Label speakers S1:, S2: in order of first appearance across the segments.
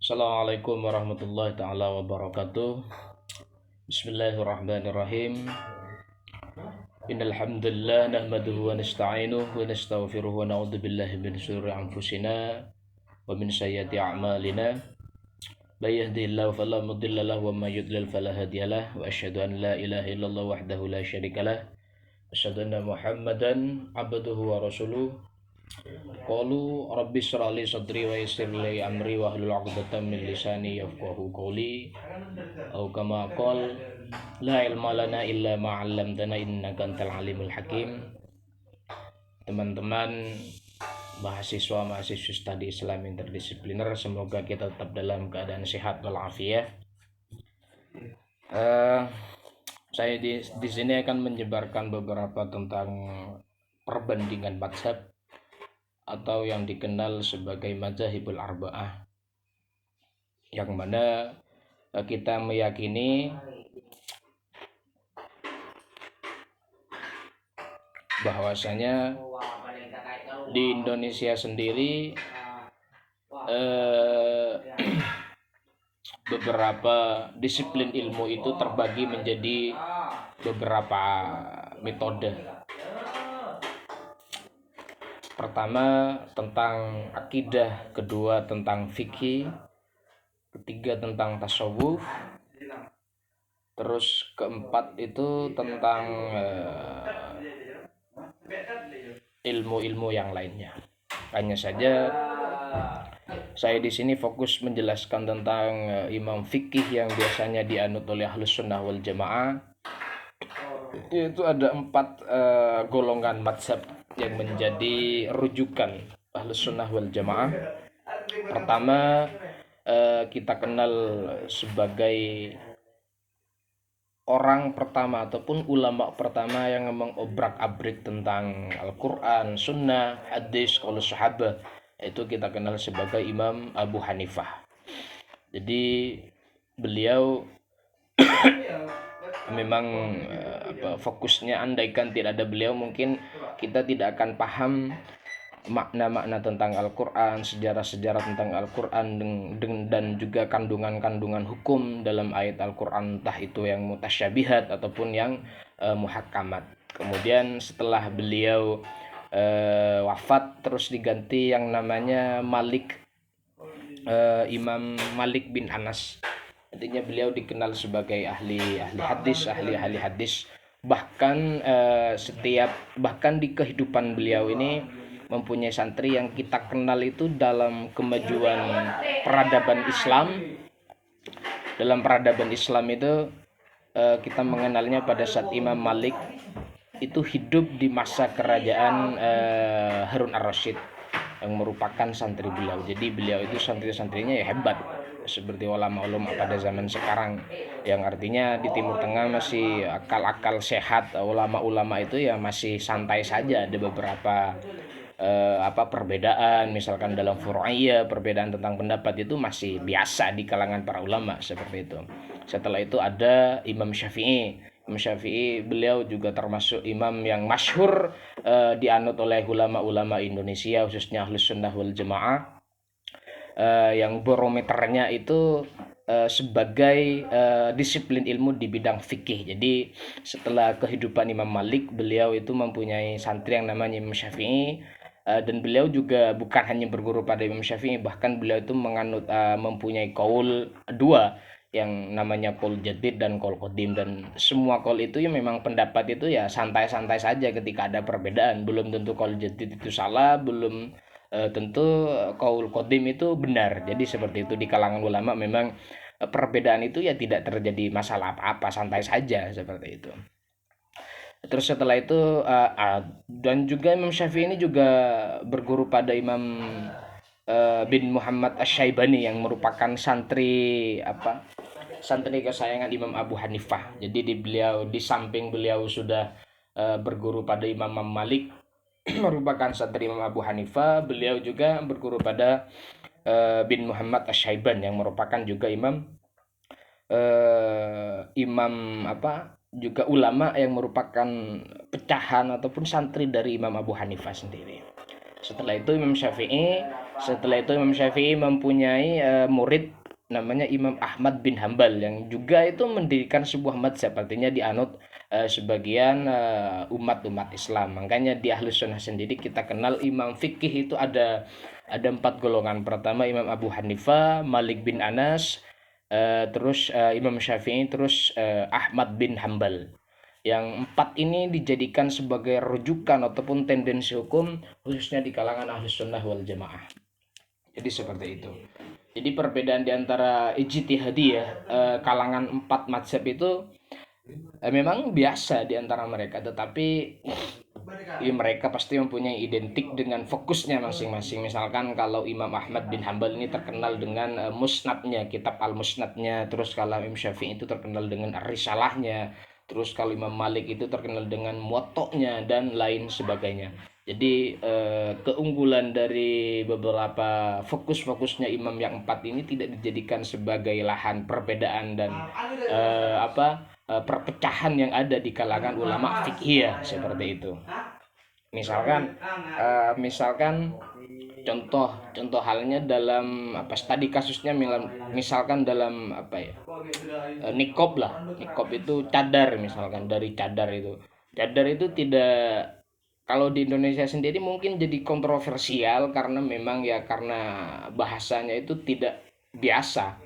S1: Assalamualaikum warahmatullahi taala wabarakatuh. Bismillahirrahmanirrahim. Innal hamdalillah nahmaduhu wa nasta'inuhu wa nastaghfiruhu wa na'udzu billahi min shururi anfusina wa min sayyiati a'malina. May yahdihillahu fala mudilla lahu wa may yudlil fala hadiyalah wa asyhadu an la ilaha illallah wahdahu la syarikalah wa asyhadu anna Muhammadan abduhu wa rasuluh. Qalu rabbi shrah li sadri wa yassir li amri wa hlul 'uqdatam min lisani yafqahu qawli au kama qol la ilma lana illa ma 'allamtana innaka antal alimul hakim. Teman-teman mahasiswa studi Islam interdisipliner, semoga kita tetap dalam keadaan sehat walafiat. Saya di sini akan menyebarkan beberapa tentang perbandingan mazhab atau yang dikenal sebagai mazhabul arba'ah, yang mana kita meyakini bahwasanya di Indonesia sendiri beberapa disiplin ilmu itu terbagi menjadi beberapa metode. Pertama tentang akidah, kedua tentang fikih, ketiga tentang tasawuf, terus keempat itu tentang ilmu-ilmu yang lainnya. Hanya saja saya di sini fokus menjelaskan tentang imam fikih yang biasanya dianut oleh Ahlus Sunnah wal Jamaah, yaitu ada 4 golongan mazhab yang menjadi rujukan Ahlus Sunnah wal Jamaah. Pertama kita kenal sebagai orang pertama ataupun ulama pertama yang mengobrak-abrik tentang Al-Quran, Sunnah, Hadis, qaulus sahabat, itu kita kenal sebagai Imam Abu Hanifah. Jadi beliau memang fokusnya, andaikan tidak ada beliau mungkin kita tidak akan paham makna-makna tentang Al-Quran, sejarah-sejarah tentang Al-Quran, dan juga kandungan-kandungan hukum dalam ayat Al-Quran, entah itu yang mutasyabihat ataupun yang muhakamat. Kemudian setelah beliau wafat, terus diganti yang namanya Malik, Imam Malik bin Anas. Artinya beliau dikenal sebagai ahli hadis. Bahkan di kehidupan beliau ini mempunyai santri yang kita kenal itu dalam kemajuan peradaban Islam. Dalam peradaban Islam itu kita mengenalnya pada saat Imam Malik itu hidup di masa kerajaan Harun ar-Rasyid yang merupakan santri beliau. Jadi beliau itu santri-santrinya ya hebat, seperti ulama-ulama pada zaman sekarang, yang artinya di Timur Tengah masih akal-akal sehat. Ulama-ulama itu ya masih santai saja, ada beberapa perbedaan, misalkan dalam furu'iyah, perbedaan tentang pendapat itu masih biasa di kalangan para ulama seperti itu. Setelah itu ada Imam Syafi'i, beliau juga termasuk imam yang masyhur dianut oleh ulama-ulama Indonesia, khususnya Ahlus Sunnah wal Jamaah, yang barometernya itu sebagai disiplin ilmu di bidang fikih. Jadi setelah kehidupan Imam Malik, beliau itu mempunyai santri yang namanya Imam Syafi'i, dan beliau juga bukan hanya berguru pada Imam Syafi'i, bahkan beliau itu mempunyai qaul 2 yang namanya qaul jadid dan qaul qadim, dan semua qaul itu ya memang pendapat itu ya santai-santai saja ketika ada perbedaan. Belum tentu qaul jadid itu salah, belum tentu qaul qadim itu benar. Jadi seperti itu di kalangan ulama, memang perbedaan itu ya tidak terjadi masalah apa-apa, santai saja seperti itu. Terus setelah itu dan juga Imam Syafi'i ini juga berguru pada Imam bin Muhammad Asy-Syaibani yang merupakan santri kesayangan Imam Abu Hanifah. Jadi di samping beliau sudah berguru pada Imam Malik merupakan santri Imam Abu Hanifah, beliau juga berguru pada bin Muhammad Asy-Syaiban yang merupakan juga juga ulama yang merupakan pecahan ataupun santri dari Imam Abu Hanifah sendiri. Setelah itu Imam Syafi'i Setelah itu Imam Syafi'i mempunyai murid namanya Imam Ahmad bin Hambal yang juga itu mendirikan sebuah mazhab, artinya dianut sebagian umat-umat Islam. Makanya di Ahlus Sunnah sendiri kita kenal imam fikih itu ada 4 golongan. Pertama Imam Abu Hanifah, Malik bin Anas, terus Imam Syafi'i, terus Ahmad bin Hambal. Yang 4 ini dijadikan sebagai rujukan ataupun tendensi hukum khususnya di kalangan Ahlus Sunnah wal Jamaah. Jadi seperti itu. Jadi perbedaan di antara ijtihadiyah kalangan 4 mazhab itu memang biasa di antara mereka, tetapi ya, mereka pasti mempunyai identik dengan fokusnya masing-masing. Misalkan kalau Imam Ahmad bin Hambal ini terkenal dengan musnadnya, kitab al-musnadnya. Terus kalau Imam Syafi'i itu terkenal dengan risalahnya. Terus kalau Imam Malik itu terkenal dengan muwatta'nya dan lain sebagainya. Jadi keunggulan dari beberapa fokus-fokusnya imam yang 4 ini tidak dijadikan sebagai lahan perbedaan dan perpecahan yang ada di kalangan ulama fikih seperti itu. Misalkan contoh halnya dalam tadi kasusnya, misalkan dalam nikob lah. Nikob itu cadar, misalkan dari cadar itu tidak, kalau di Indonesia sendiri mungkin jadi kontroversial karena memang ya karena bahasanya itu tidak biasa.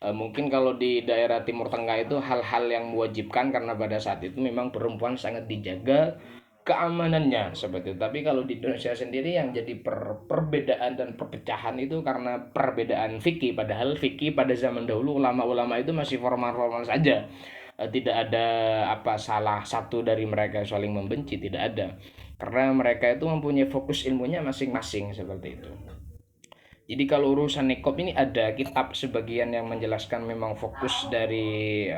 S1: Mungkin kalau di daerah Timur Tengah itu hal-hal yang mewajibkan karena pada saat itu memang perempuan sangat dijaga keamanannya seperti itu. Tapi kalau di Indonesia sendiri yang jadi perbedaan dan perpecahan itu karena perbedaan fikih, padahal fikih pada zaman dahulu ulama-ulama itu masih formal-formal saja. Tidak ada salah satu dari mereka saling membenci, tidak ada. Karena mereka itu mempunyai fokus ilmunya masing-masing seperti itu. Jadi kalau urusan nikop ini ada kitab sebagian yang menjelaskan memang fokus dari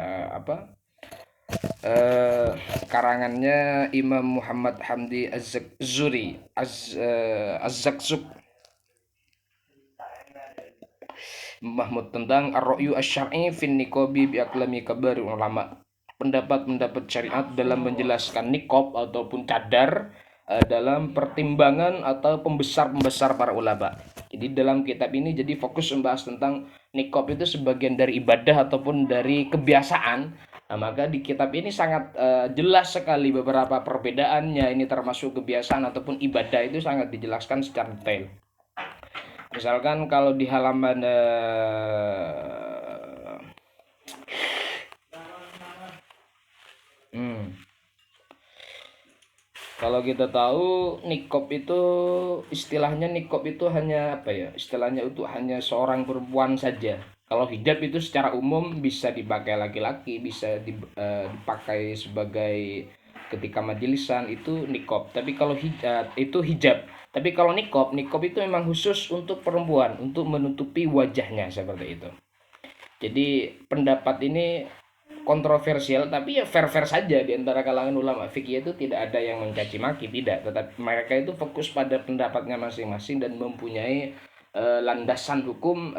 S1: karangannya Imam Muhammad Hamdi Az-Zuri Az-Zakzuk Mahmud tentang Ar-Ra'yu Asy-Syar'i fin Niqabi bi aklami kabari ulama. Pendapat-pendapat syariat dalam menjelaskan nikob ataupun cadar dalam pertimbangan atau pembesar-pembesar para ulama. Jadi dalam kitab ini jadi fokus membahas tentang nikob itu sebagian dari ibadah ataupun dari kebiasaan. Nah, maka di kitab ini sangat jelas sekali beberapa perbedaannya, ini termasuk kebiasaan ataupun ibadah itu sangat dijelaskan secara detail. Misalkan kalau di halaman kalau kita tahu nikob itu istilahnya, nikob itu hanya istilahnya itu hanya seorang perempuan saja. Kalau hijab itu secara umum bisa dipakai laki-laki, bisa dipakai sebagai ketika majelisan itu nikob. Tapi kalau hijab itu hijab. Tapi kalau nikob itu memang khusus untuk perempuan, untuk menutupi wajahnya seperti itu. Jadi pendapat ini kontroversial, tapi ya fair-fair saja di antara kalangan ulama fikih itu tidak ada yang mencaci maki, tidak, tetapi mereka itu fokus pada pendapatnya masing-masing dan mempunyai landasan hukum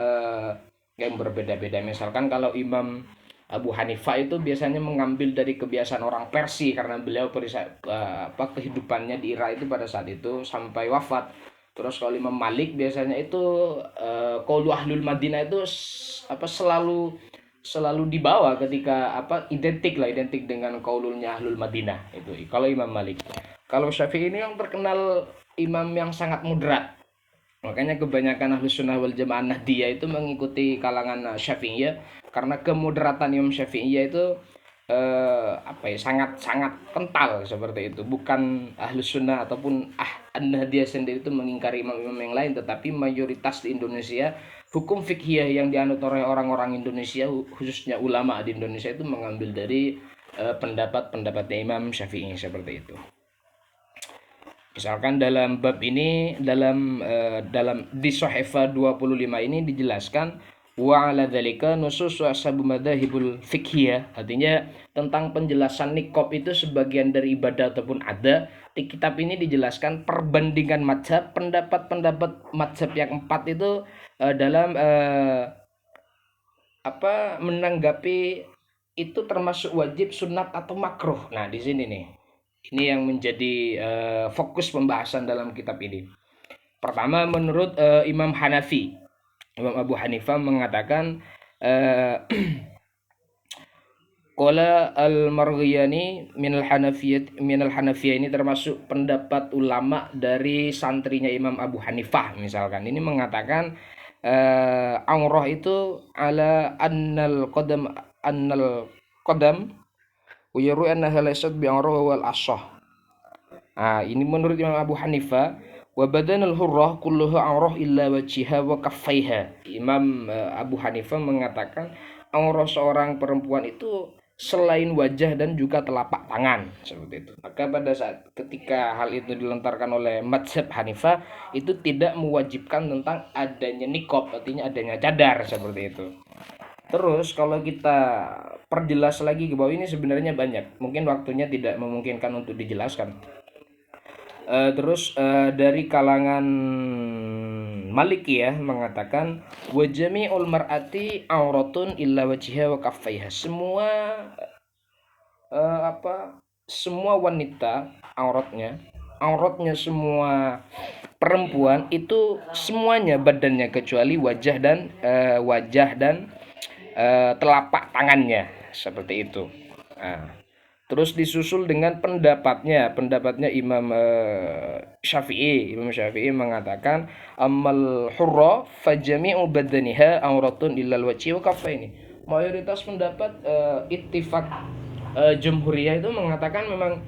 S1: yang berbeda-beda. Misalkan kalau Imam Abu Hanifah itu biasanya mengambil dari kebiasaan orang Persia karena beliau kehidupannya di Irak itu pada saat itu sampai wafat. Terus kalau Imam Malik biasanya itu qaulu ahlul Madinah itu selalu dibawa ketika identik dengan qaululnya ahlul Madinah itu kalau Imam Malik. Kalau Syafi'i ini yang terkenal imam yang sangat moderat. Makanya kebanyakan Ahlus Sunnah wal Jamaah Nahdiyah itu mengikuti kalangan Syafi'iyah karena kemoderatan Imam Syafi'iyah itu sangat kental seperti itu. Bukan Ahlus Sunnah ataupun Nahdiyah sendiri itu mengingkari imam-imam yang lain, tetapi mayoritas di Indonesia hukum fikih yang dianut oleh orang-orang Indonesia, khususnya ulama di Indonesia, itu mengambil dari pendapat-pendapatnya Imam Syafi'i seperti itu. Misalkan dalam bab ini dalam di Shahifah 25 ini dijelaskan wa ala dzalika nusus ashabu madzhabul fiqhiyah, artinya tentang penjelasan nikob itu sebagian dari ibadah ataupun ada. Di kitab ini dijelaskan perbandingan mazhab, pendapat-pendapat mazhab yang 4 itu dalam menanggapi itu termasuk wajib, sunat atau makruh. Nah, di sini nih. Ini yang menjadi fokus pembahasan dalam kitab ini. Pertama, menurut Imam Hanafi, Imam Abu Hanifah mengatakan qala al-Marghiyani minal Hanafiyah, ini termasuk pendapat ulama dari santrinya Imam Abu Hanifah misalkan. Ini mengatakan aurah itu ala annal qadam wa yaru annaha laysat bi aurah wal asah. Ini menurut Imam Abu Hanifah, wa badanul hurrah kulluhu aurah illa wajhiha wa kaffaiha. Imam Abu Hanifah mengatakan aurah seorang perempuan itu selain wajah dan juga telapak tangan, seperti itu. Maka pada saat ketika hal itu dilontarkan oleh mazhab Hanifah, itu tidak mewajibkan tentang adanya niqab, artinya adanya cadar, seperti itu. Terus kalau kita perjelas lagi ke bawah, ini sebenarnya banyak, mungkin waktunya tidak memungkinkan untuk dijelaskan. Terus dari kalangan Malikiyah mengatakan wajami'ul mar'ati auratun illa wajhiha wa kaffaiha. Semua wanita auratnya semua perempuan itu semuanya badannya kecuali wajah dan telapak tangannya, seperti itu. Terus disusul dengan pendapatnya Imam Syafi'i mengatakan amal hurra fajami'u badaniha auratun illal wajhi wa kaffaini. Mayoritas pendapat ittifaq jumhuriyah itu mengatakan memang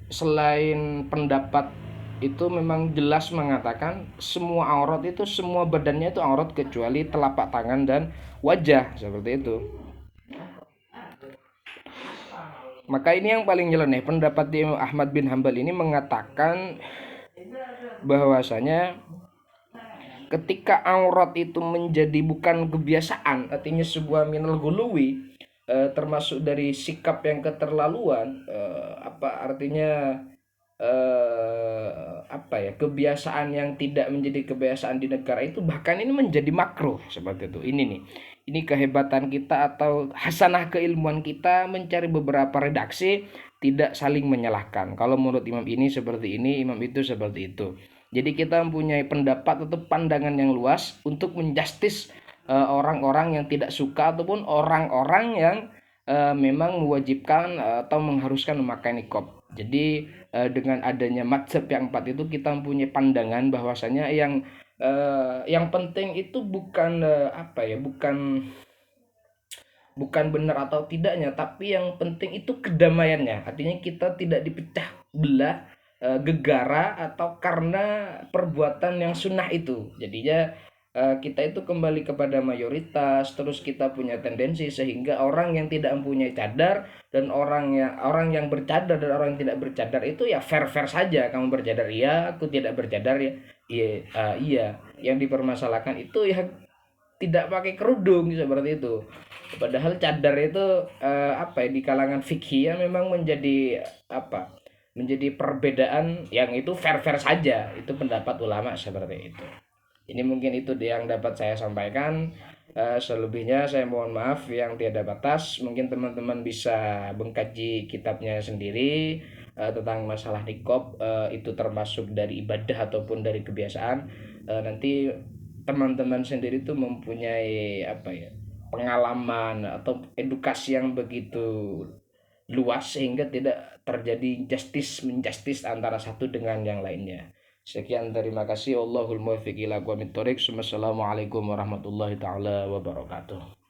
S1: selain pendapat itu memang jelas mengatakan semua aurat itu, semua badannya itu aurat kecuali telapak tangan dan wajah, seperti itu. Maka ini yang paling nyeleneh, pendapat Imam Ahmad bin Hambal ini mengatakan bahwasanya ketika aurat itu menjadi bukan kebiasaan, artinya sebuah minal guluwi, termasuk dari sikap yang keterlaluan, artinya kebiasaan yang tidak menjadi kebiasaan di negara itu, bahkan ini menjadi makruh, seperti itu. Ini kehebatan kita atau hasanah keilmuan kita mencari beberapa redaksi tidak saling menyalahkan. Kalau menurut imam ini seperti ini, imam itu seperti itu. Jadi kita mempunyai pendapat atau pandangan yang luas untuk menjustis orang-orang yang tidak suka ataupun orang-orang yang memang mewajibkan atau mengharuskan memakai niqab. Jadi dengan adanya mazhab yang 4 itu kita mempunyai pandangan bahwasanya yang penting itu bukan bukan benar atau tidaknya, tapi yang penting itu kedamaiannya. Artinya kita tidak dipecah belah gegara atau karena perbuatan yang sunnah itu. Jadinya kita itu kembali kepada mayoritas, terus kita punya tendensi sehingga orang yang tidak mempunyai cadar dan orang yang bercadar dan orang yang tidak bercadar itu ya fair-fair saja. Kamu bercadar iya, aku tidak bercadar ya iya. Yang dipermasalahkan itu ya tidak pakai kerudung, seperti itu. Padahal cadar itu di kalangan fikih ya memang menjadi perbedaan yang itu fair-fair saja. Itu pendapat ulama seperti itu. Ini mungkin itu yang dapat saya sampaikan. Selebihnya saya mohon maaf yang tiada batas. Mungkin teman-teman bisa mengkaji kitabnya sendiri tentang masalah niqab, itu termasuk dari ibadah ataupun dari kebiasaan. Nanti teman-teman sendiri itu mempunyai pengalaman atau edukasi yang begitu luas sehingga tidak terjadi menjustis antara satu dengan yang lainnya. Sekian, terima kasih. Allahul muwaffiq ila aqwamit thoriq. Wassalamualaikum warahmatullahi taala wabarakatuh.